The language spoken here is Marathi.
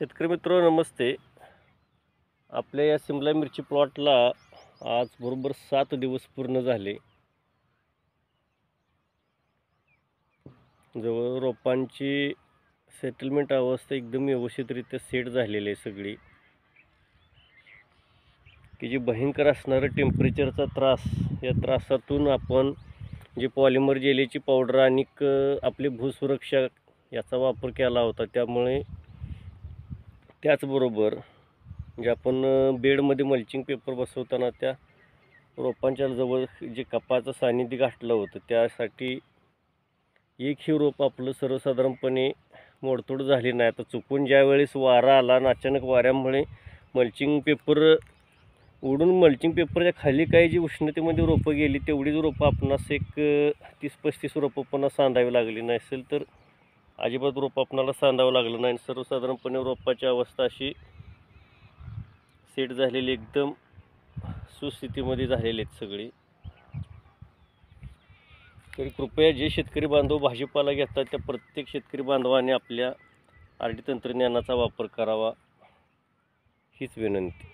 शेतकरी मित्र नमस्ते. आपल्या या सिमला मिरची प्लॉटला आज बरोबर 7 दिवस पूर्ण झाले. जवळ रोपांची सेटलमेंट अवस्था एकदम व्यवस्थितरित्या सेट झालेली आहे सगळी. की जी भयंकर असणारं टेम्परेचरचा त्रास, या त्रासातून आपण जी पॉलिमर जेलीची पावडर आणि आपली भूसुरक्षा याचा वापर केला होता. त्यामुळे त्याचबरोबर जे आपण बेडमध्ये मल्चिंग पेपर बसवताना त्या रोपांच्या जवळ जे कपाचं सानिध्य गाठलं होतं, त्यासाठी एकही रोप आपलं सर्वसाधारणपणे मोडतोड झाली नाही. आता चुकून ज्यावेळेस वारा आला आणि अचानक वाऱ्यामुळे मल्चिंग पेपर उडून मल्चिंग पेपरच्या खाली काही जी उष्णतेमध्ये रोपं गेली, तेवढीच रोपं आपणास एक 30-35 रोपं पुन्हा सांधावी लागली. नसेल तर अजिबात रोपं आपणाला सांधावं लागलं नाही. सर्वसाधारणपणे रोपाची अवस्था अशी सेट झालेली, एकदम सुस्थितीमध्ये झालेली आहेत सगळी. तरी कृपया जे शेतकरी बांधव भाजीपाला घेतात त्या प्रत्येक शेतकरी बांधवाने आपल्या आर डी तंत्रज्ञानाचा वापर करावा हीच विनंती.